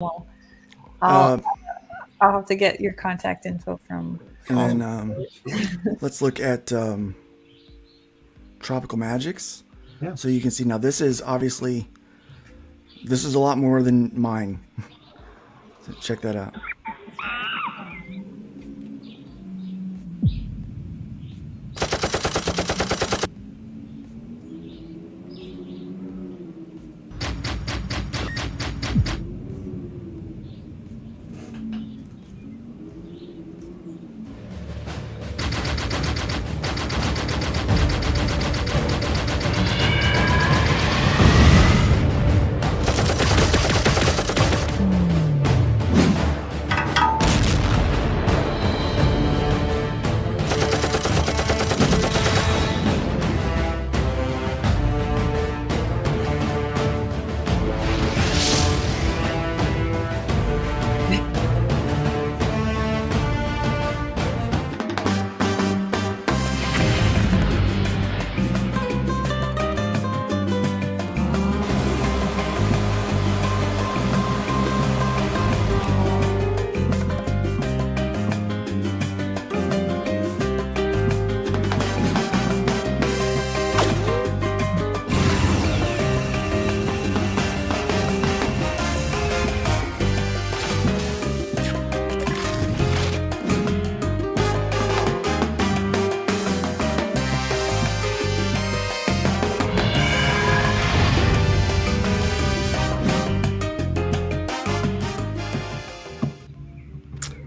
Well, I'll Uh, I'll have to get your contact info from and all. then let's look at Tropical Magics. Yeah. So you can see now this is obviously this is a lot more than mine. So check that out.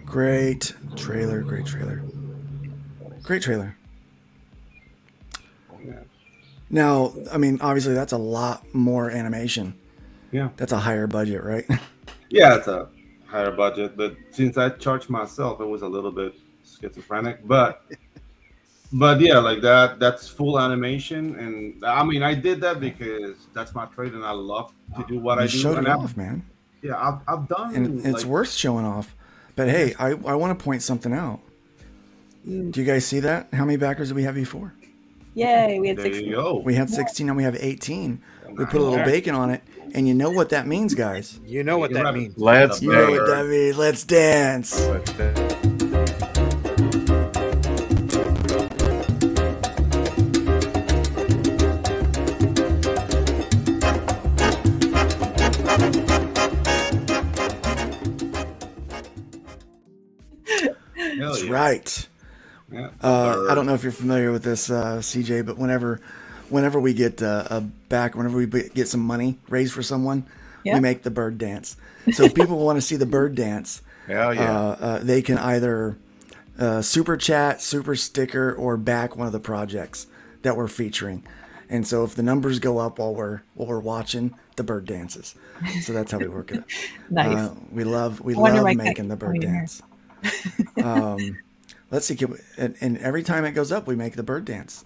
Great trailer, great trailer. Great trailer. Yeah. Now, I mean, obviously that's a lot more animation. Yeah. That's a higher budget, right? Yeah, it's a higher budget, but since I charged myself, it was a little bit schizophrenic. But yeah, like that's full animation, and I mean, I did that because that's my trade, and I love to do what You I do. showed it And off, man. I've And done it's like worth showing off. But yes, hey, I want to point something out. Mm. Do you guys see that? How many backers did we have before? Yay, we had there you 16. go. We had 16 and we have 18. We put a Nice. little All right. bacon on it. And you know what that means, guys. You know what Bacon that rabbit. means. Let's The You know what burger. that means. Let's dance. Hell That's yeah. right. Yeah. I don't know if you're familiar with this, CJ, but whenever we get whenever we get some money raised for someone, Yeah. we make the bird dance. So if people want to see the bird dance, Hell yeah. they can either super chat, super sticker, or back one of the projects that we're featuring. And so if the numbers go up while we're watching, the bird dances. So that's how we work it. Nice. We love I wonder my cat making the bird coming in here. dance. Let's see, and every time it goes up, we make the bird dance.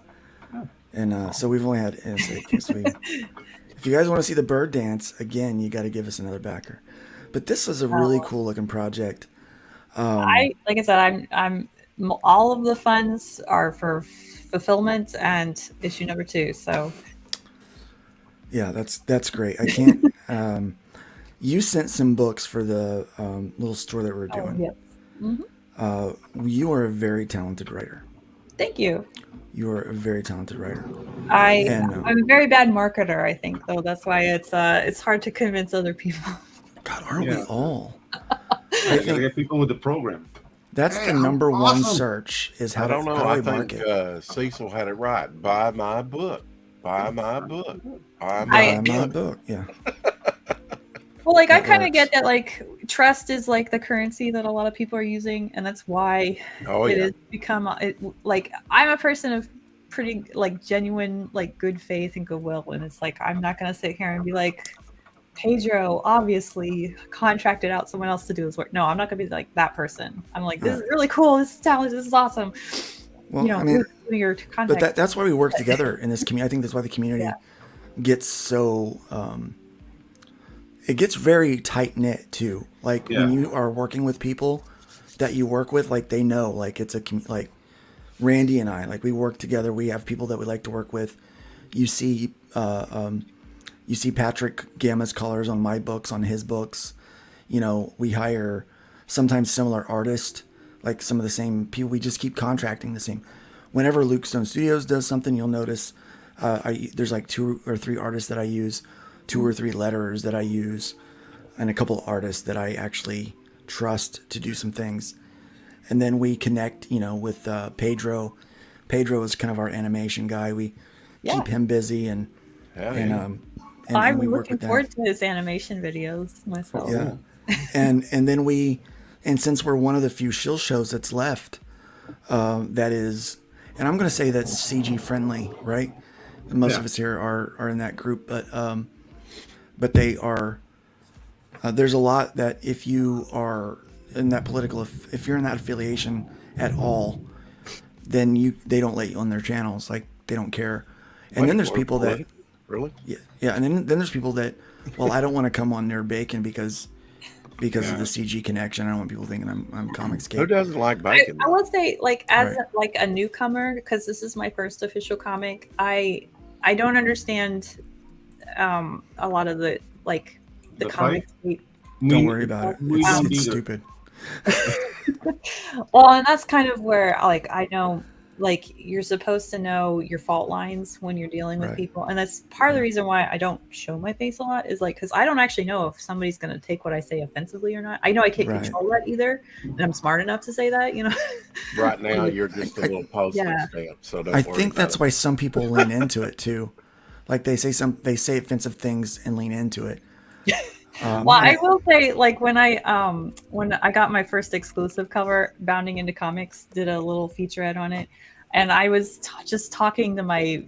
And so we've only had, if you guys want to see the bird dance again, you got to give us another backer. But this is a really cool looking project. Like I said, all of the funds are for fulfillment and issue number 2. So Yeah, that's great. I can't. You sent some books for the little store that we're doing. yes. You are a very talented writer. Thank you. You are a very talented writer. I'm And a very bad marketer, I think, though. That's why it's hard to convince other people. God, aren't we Yeah. all? I I gotta think get people with the program. that's Hey, the I'm number one awesome. search is I don't know. how I do we think market. Cecil had it right. Buy my book. Buy my book. Buy I- my My book. book, yeah. Well, like I That kind of works. get that like trust is like the currency that a lot of people are using, and that's why Oh it yeah. has become like I'm a person of pretty like genuine like good faith and goodwill, and it's like I'm not gonna sit here and be like Pedro obviously contracted out someone else to do his work. No, I'm not gonna be like that person. I'm like, this is really cool. This is talented. This is awesome. Well, I mean, your but contact. that's why we work together in this community. I think that's why the community Yeah. gets so it gets very tight knit too. Like when Yeah. you are working with people that you work with, like they know, like it's like Randy and I, like we work together. We have people that we like to work with. You see, you see Patrick Gamma's colors on my books, on his books. we hire sometimes similar artists, like some of the same people. We just keep contracting the same. Whenever Luke Stone Studios does something, you'll notice there's like 2 or 3 artists that I use, 2 or 3 letterers that I use, and a couple of artists that I actually trust to do some things. And then we connect, with Pedro. Pedro is kind of our animation guy. We keep him busy and I'm we work looking with them. forward to his animation videos myself. Yeah. and then since we're one of the few shill shows that's left, that is, and I'm going to say that's CG friendly, right? Most of us here are in that group, but they are, there's a lot that if you are in that if you're in that affiliation at all, then they don't let you on their channels. Like, they don't care. And then there's people that, really, yeah, and then there's people that, well, I don't want to come on Nerd Bacon because of the CG connection. I don't want people thinking I'm comics who geek. doesn't like bacon? I would say, like, as Right. a newcomer, because this is my first official comic, I don't understand a lot of the The comics. Don't worry about it. we It's, don't it's either. stupid. Well, and that's kind of where, like, I know, like, you're supposed to know your fault lines when you're dealing with Right. people, and that's part of the reason why I don't show my face a lot, is like, because I don't actually know if somebody's going to take what I say offensively or not. I know I can't Right. control that either, and I'm smart enough to say that, Right now, you're just a little postage Yeah. stamp, so don't I worry think about that's it. why some people lean into it too. Like, they say offensive things and lean into it. Well, I will say, like, when I got my first exclusive cover, Bounding Into Comics did a little featurette on it, and I was just talking to my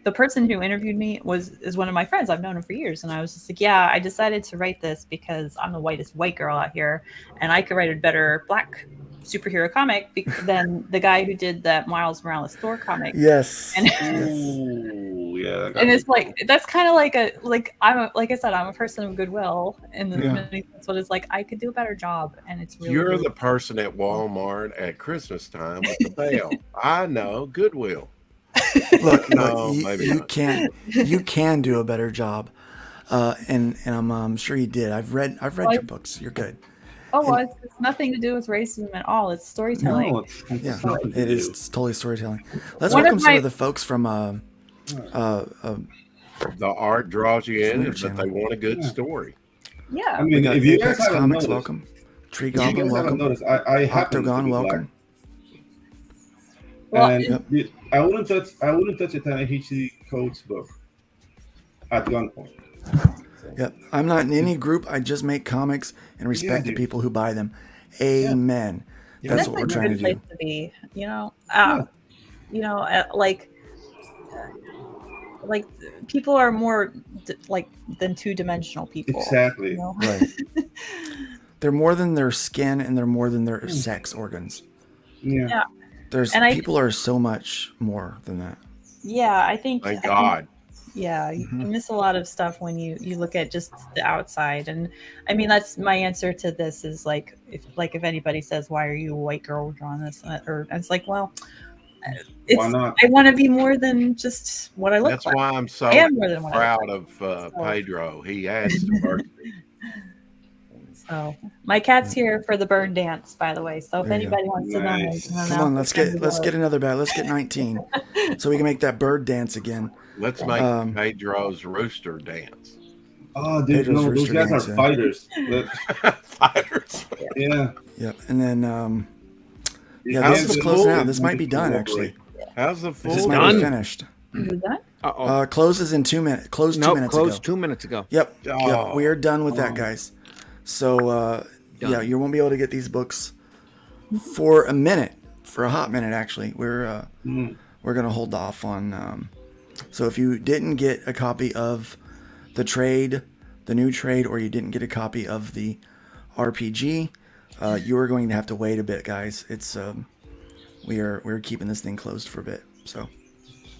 the person who interviewed me is one of my friends. I've known him for years, and I was just like, yeah, I decided to write this because I'm the whitest white girl out here, and I could write a better black superhero comic than the guy who did that Miles Morales Thor comic. Yes. And Ooh, yeah. that got and me. it's like, that's kind of like like I said, I'm a person of goodwill in the many sense, but it's like I could do a better job, and it's really You're the person at Walmart at Christmas time with the bell. I know, Goodwill. Look, No, maybe you not. can do a better job, and I'm sure you did. I've read your books. You're good. Oh, well, it's nothing to do with racism at all. It's storytelling. No, it's Yeah, nothing to it is. do. It's totally storytelling. Let's One of welcome some my- of the folks from The art draws you in, Clear but channel. they want a good Yeah. story. Yeah. I mean, got if you guys Apex haven't Comics, noticed, welcome. Tree if you Goblin, guys haven't welcome. noticed, I happen to Octagon, be welcome. Well, And Yep. I wouldn't touch a Ta-Nehisi Coates book at gunpoint. Yep. I'm not in any group. I just make comics and respect the dude. people who buy them. Amen. Yeah. That's what we're a trying to good place do. to be. Like people are more than two-dimensional people. Exactly. You know? Right. They're more than their skin, and they're more than their sex organs. Yeah. People are so much more than that. Yeah, I think. Thank God. Yeah, you Mhm. miss a lot of stuff when you look at just the outside, and I mean that's my answer to this is if anybody says, why are you a white girl drawing this, or it's like, well, Why not? I want to be more than just what I look That's like. why I'm so I am more than what I proud look of Pedro. He adds diversity. So my cat's here for the burn dance, by the way. So if There you go. anybody wants to know, Nice. you know, Come now on, it's let's time get to another battle. Let's get 19, so we can make that bird dance again. Let's make Um, Pedro's rooster dance. Oh, dude, Pedro's no, those Rooster guys Dance, are yeah. fighters. Fighters. Yeah. Yep. And then yeah, How's this is the closing pool? out. This might be done actually. How's the This full? might Done? be finished. Is it done? Uh-oh. Closes in 2 minutes. Closed 2 Nope, minutes closed ago. 2 minutes ago. Yep. Oh. Yep. We are done with that, guys. So yeah, Done. you won't be able to get these books for a minute, for a hot minute actually. We're gonna hold off on. So if you didn't get a copy of the trade, the new trade, or you didn't get a copy of the RPG, you are going to have to wait a bit, guys. It's we're keeping this thing closed for a bit. So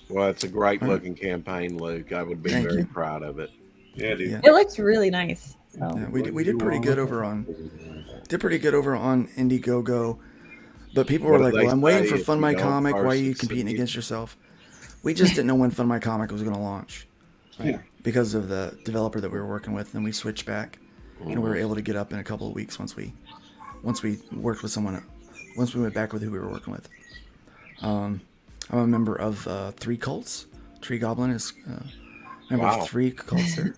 Well, it's a great looking campaign, Luke. I would be Thank very you. proud of it. Yeah, dude. Yeah. It looks really nice. So. yeah, we did pretty good over on Indiegogo, but people were What like, did they "Well, I'm waiting say for if Fund you My don't Comic. Why are you first competing succeed?" against yourself?" We just didn't know when Fund My Comic was going to launch Yeah. because of the developer that we were working with, and we switched back. and we were able to get up in a couple of weeks once we worked with someone. Once we went back with who we were working with. I'm a member of 3 cults. Tree Goblin is member Wow. of 3 cults there.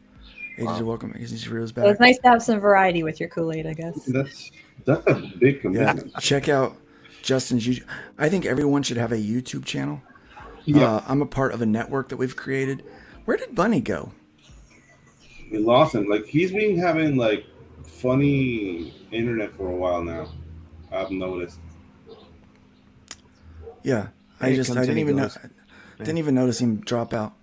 Ages of Welcome. Ages of Heroes So it's back. nice to have some variety with your Kool-Aid, I guess. That's a big Yeah, commitment. check out Justin's YouTube. I think everyone should have a YouTube channel. Yeah. I'm a part of a network that we've created. Where did Bunny go? We lost him. Like he's been having like funny internet for a while now. I've noticed. Yeah, He I comes didn't and he even goes. didn't even notice him drop out.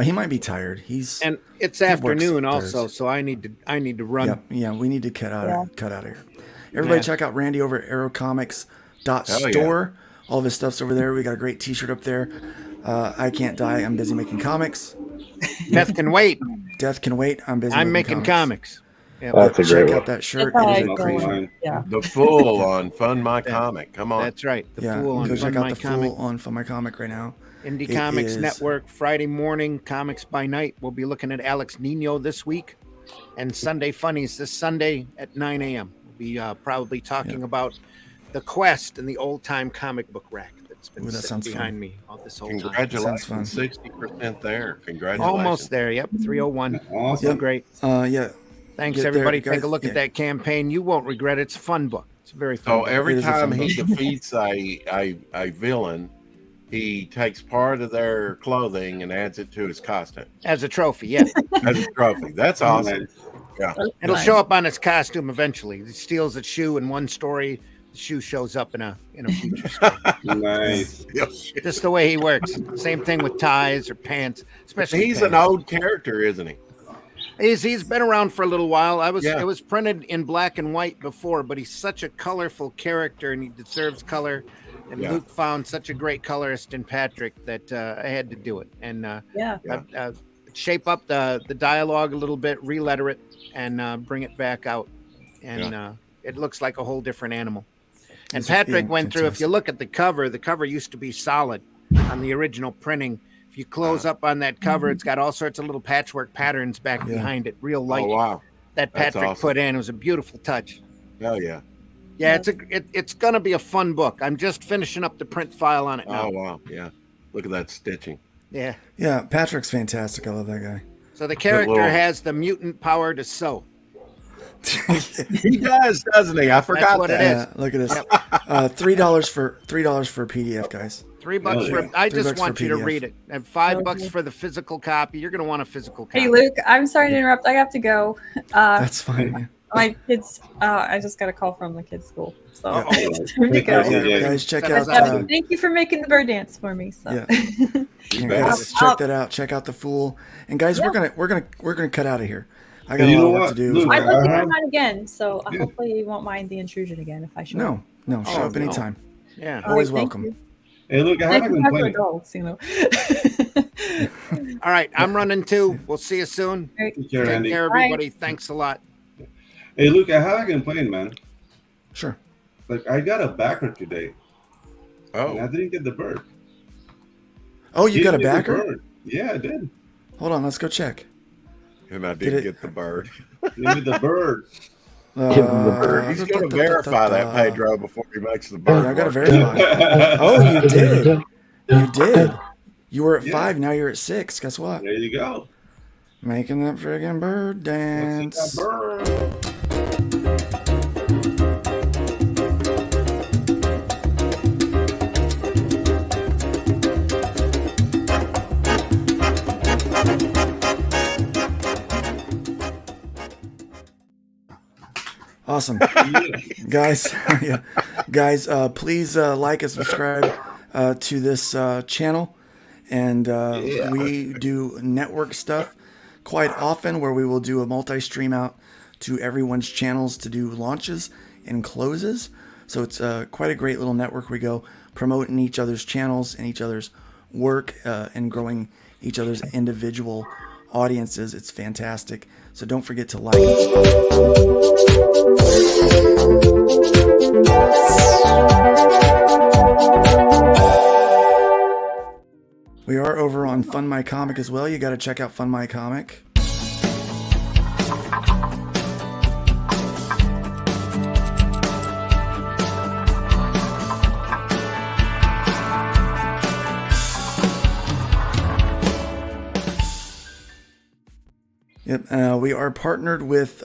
He might be tired. And it's He works afternoon also, Thursday. so I need to run. Yeah, we need to cut out Yeah. of here. Everybody Yeah. check out Randy over at aerocomics.store. All of his stuff's over there. We got a great t-shirt up there. I can't die. I'm busy making comics. Death can wait. Death can wait. I'm busy I'm making comics. Yeah, That's a Check great out one. that shirt. That's how It I is a feel. great shirt. Online. Yeah. The Fool on Fund My Comic. Come on. that's right. The Yeah, Fool on go Fun check out My the Comic. Fool on Fun My Comic right now. Indie It Comics is- Network, Friday morning, Comics by Night. We'll be looking at Alex Nino this week, and Sunday Funnies this Sunday at 9 a.m. We'll be probably talking about the Quest and the old time comic book rack that's been Ooh, that sitting sounds behind fun. me all this whole time. Sounds fun. Congratulations. 60% there. Congratulations. Almost there. Yep, 301. Awesome. Great. Yeah. Thanks, Get there, everybody. guys. Take a look Yeah. at that campaign. You won't regret it. It's a fun book. It's a very fun So book. It every is a time fun he book. defeats a villain, he takes part of their clothing and adds it to his costume As a trophy, yeah. as a trophy. That's awesome. It'll show up on his costume eventually. He steals a shoe in one story. The shoe shows up in a future story. Nice. Just the way he works. Same thing with ties or pants, especially. He's pants. an old character, isn't he? He's been around for a little while. Yeah. It was printed in black and white before, but he's such a colorful character and he deserves color. And Yeah. Luke found such a great colorist in Patrick that I had to do it and Yeah. shape up the dialogue a little bit, re-letter it, and bring it back out. And it looks like a whole different animal. And It's Patrick went through. If fantastic. you look at the cover used to be solid on the original printing. If you close up on that cover, it's got all sorts of little patchwork patterns back Yeah. behind it, real light. Oh, wow. That That's Patrick awesome. put in. It was a beautiful touch. Oh, yeah. Yeah, it's gonna be a fun book. I'm just finishing up the print file on it now. Oh, wow. Yeah. Look at that stitching. Yeah. Yeah, Patrick's fantastic. I love that guy. So the character little- has the mutant power to sew. He does, doesn't he? I forgot what it that. is. Yeah, look at this. $3 for a PDF, guys. $3 Oh, for. yeah. I $3 just want for you to PDF. read it. And $5 Okay. for the physical copy. You're gonna want a physical copy. Hey, Luke, I'm sorry to interrupt. I have to go. That's fine. Yeah. My kids, I just got a call from the kids' school. So Yeah. it's time to Take go. care. Yeah, guys, check But, out. Thank you for making the bird dance for me. So. Yeah. You Yeah, bet. guys, check that out. Check out the Fool. And guys, we're gonna cut out of here. I got And a you lot know of work what? to do. Luke, I'd like to Uh-huh. come on again, so Yeah. hopefully you won't mind the intrusion again if I show up. No, show Oh, up no. anytime. Yeah. All Always right, thank welcome. you. Hey, look, I Thank haven't you been for playing. adults, you know. All right. I'm running too. We'll see you soon. Take care, Take Andy. care, Bye. everybody. Thanks a lot. Hey, look, I haven't been playing, man. Sure. Like, I got a backer today, and I Oh, didn't get the bird. Oh, you got a Didn't get the backer? bird. Yeah, I did. Hold on, let's go check. and I Did did it- get the bird. Give me the bird. Give him the bird. He's going to verify that, Pedro, before he makes the bird. Yeah, I gotta work. verify. Oh, you did. You did. You were at Yeah. 5. Now you're at 6. Guess what? There you go. Making that friggin' bird Let's dance. see that bird. Awesome. Yeah. Guys, yeah. Guys, please like and subscribe to this channel. And we do network stuff quite often where we will do a multi-stream out to everyone's channels to do launches and closes. So it's quite a great little network. We go promoting each other's channels and each other's work and growing each other's individual audiences. It's fantastic. So don't forget to like. We are over on Fun My Comic as well. You got to check out Fun My Comic. Yep. We are partnered with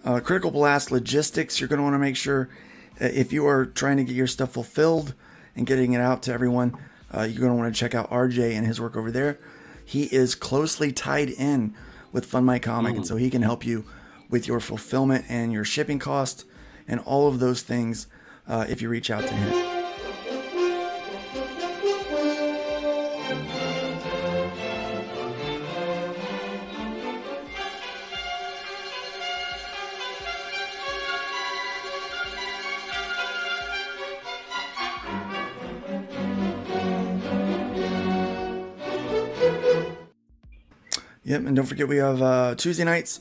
Critical Blast Logistics. You're going to want to make sure if you are trying to get your stuff fulfilled and getting it out to everyone, you're going to want to check out RJ and his work over there. He is closely tied in with Fund My Comic, and so he can help you with your fulfillment and your shipping cost and all of those things if you reach out to him. Yep, and don't forget we have Tuesday nights.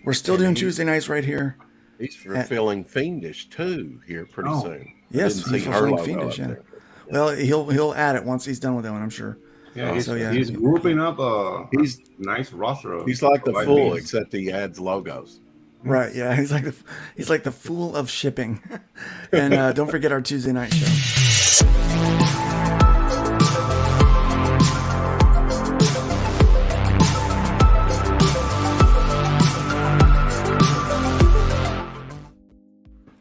We're still doing Tuesday nights right here. He's fulfilling Fiendish too here pretty soon. Yes, Didn't see he's her fulfilling logo Fiendish. up Yeah. there. Well, he'll add it once he's done with that one, I'm sure. Yeah, he's, So, yeah. he's grouping up a He's- nice roster. Of He's like the of Fool, IPs. except he adds logos. Right? Yeah, he's like the fool of shipping. And don't forget our Tuesday night show.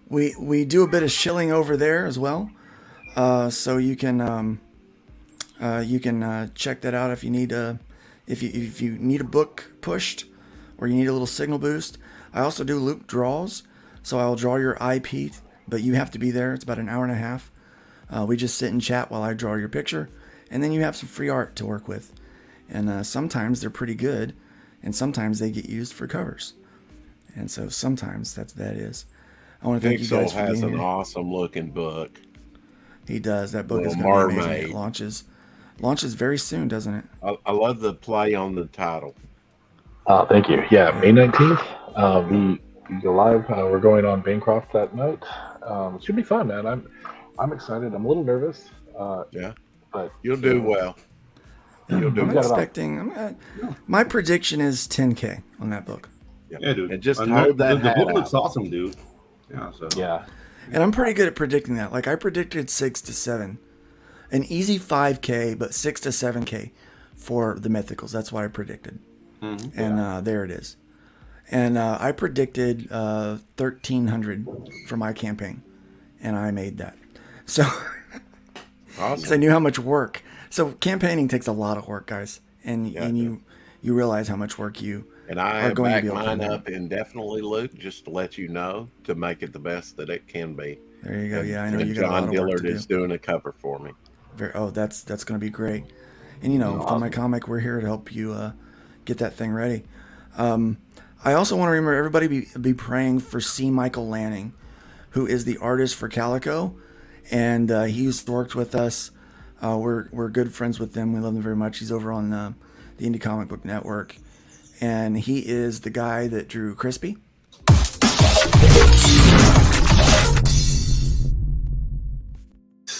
We do a bit of shilling over there as well, so you can check that out if you need if you need a book pushed or you need a little signal boost. I also do loop draws, so I'll draw your IP, but you have to be there. It's about an hour and a half. We just sit and chat while I draw your picture, and then you have some free art to work with. And sometimes they're pretty good, and sometimes they get used for covers. And so sometimes that is. I want to thank you Pixel guys for has being an here. awesome looking book. He does. That book is Little going to be amazing. Mermaid. It launches very soon, doesn't it? I love the play on the title. Thank you. Yeah, May 19th. We go live. We're going on Bancroft that night. It should be fun, man. I'm excited. I'm a little nervous. Yeah, but you'll do well. You'll do I'm got well. about- expecting. My prediction is 10K on that book, Yeah, dude. And just And hold that the hat book out. looks awesome, dude. Yeah. So Yeah. and I'm pretty good at predicting that. Like I predicted 6 to 7, an easy 5K, but 6 to 7K for the mythicals. That's what I predicted, and there it is. And I predicted 1,300 for my campaign, and I made that. So. Because I Awesome. knew how much work. So campaigning takes a lot of work, guys, and Yeah, you realize how much work you And I are have going to backed be able to mine do. up indefinitely, Luke, just to let you know, to make it the best that it can be. There you go. And- Yeah, I know and you got a lot John of work Dillard to do. is doing a cover for me. That's going to be great. And you know, for my comic, we're here to help you get that thing ready. I also want to remember everybody be praying for C. Michael Lanning, who is the artist for Calico, and he's worked with us. We're good friends with them. We love them very much. He's over on the Indie Comic Book Network, and he is the guy that drew Crispy.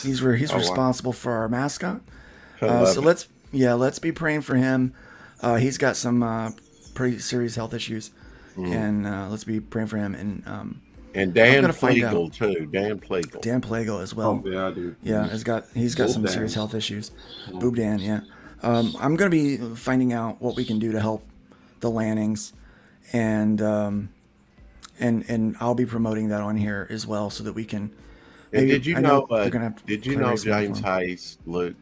He's responsible for our mascot. So let's be praying for him. He's got some pretty serious health issues, and let's be praying for him. And Dan gonna find Flegel too. Dan Flegel. Dan Plago as well. Oh, yeah, dude. Yeah, he's got some Boob serious Dan. health issues. Boob Dan, yeah. I'm gonna be finding out what we can do to help the Lannings, and I'll be promoting that on here as well, so that we can. And did you I know? they're gonna have Did you to know raise money James for him. Hayes, Luke?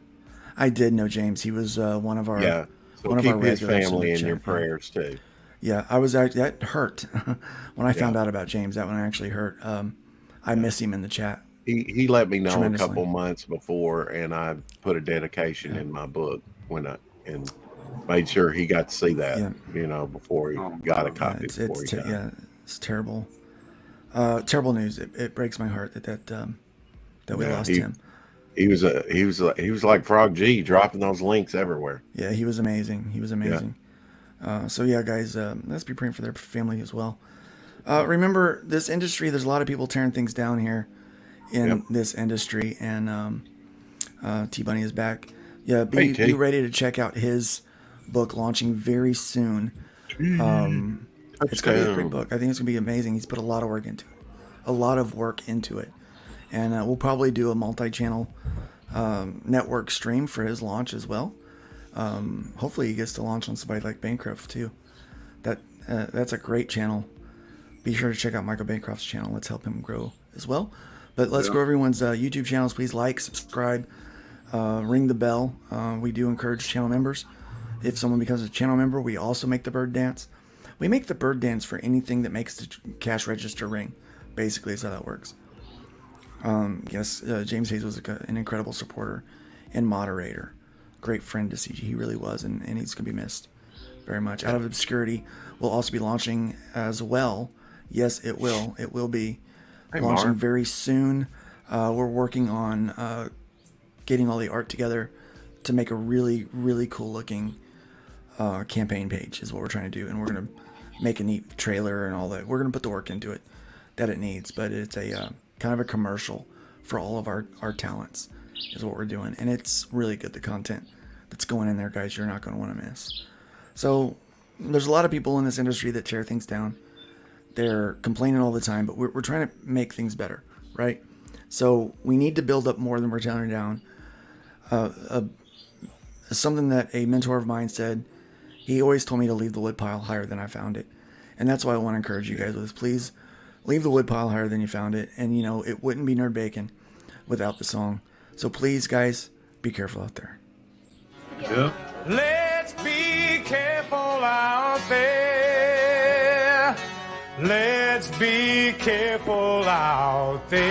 I did know James. He was one of our. Yeah. So one of keep our his regulars in family the in your chat, yeah. prayers too. Yeah, I was actually that hurt when I found out about James. That one actually hurt. I miss him in the chat. He let me know a Tremendously. couple months before, and I put a dedication in my book and made sure he got to see that. Yeah. You know, before he got a Yeah, copy. Before he got it. it's terrible. Terrible news. It breaks my heart that we Yeah, lost him. He was like Frog G, dropping those links everywhere. Yeah, he was amazing. He was amazing. So yeah, guys, let's be praying for their family as well. Remember, this industry, there's a lot of people tearing things down here in this industry, and T Bunny is back. Yeah, Hey, T. be ready to check out his book launching very soon. It's gonna be a great book. I think it's gonna be amazing. He's put a lot of work into it, and we'll probably do a multi-channel network stream for his launch as well. Hopefully he gets to launch on somebody like Bancroft too. That's a great channel. Be sure to check out Michael Bancroft's channel. Let's help him grow as well. But let's grow everyone's YouTube channels. Please like, subscribe, ring the bell. We do encourage channel members. If someone becomes a channel member, we also make the bird dance. We make the bird dance for anything that makes the cash register ring. Basically, is how that works. Yes, James Hayes was an incredible supporter and moderator. Great friend to CG. He really was, and he's going to be missed very much. Out of Obscurity will also be launching as well. Yes, it will. It will be launching very soon. We're working on getting all the art together to make a really, really cool looking campaign page is what we're trying to do. And we're going to make a neat trailer and all that. We're going to put the work into it that it needs, but it's a kind of a commercial for all of our talents is what we're doing. And it's really good. The content that's going in there, guys, you're not going to want to miss. So there's a lot of people in this industry that tear things down. They're complaining all the time, but we're trying to make things better, right? So we need to build up more than we're tearing down. Something that a mentor of mine said, he always told me to leave the wood pile higher than I found it. And that's why I want to encourage you guys with this. Please leave the wood pile higher than you found it. And, you know, it wouldn't be Nerd Bacon without the song. So please, guys, be careful out there. Yeah. Let's be careful out there. Let's be careful out there.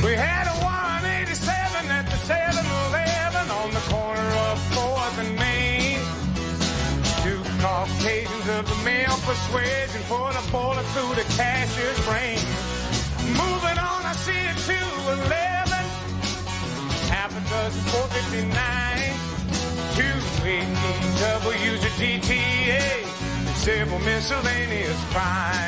We had a 187 at the 7-Eleven on the corner of 4th and Main. Two Caucasians of the male persuasion put a bullet through the cashier's brain. Moving on, I see it 211, half a dozen 459, 218 W's a GTA, several miscellaneous crimes.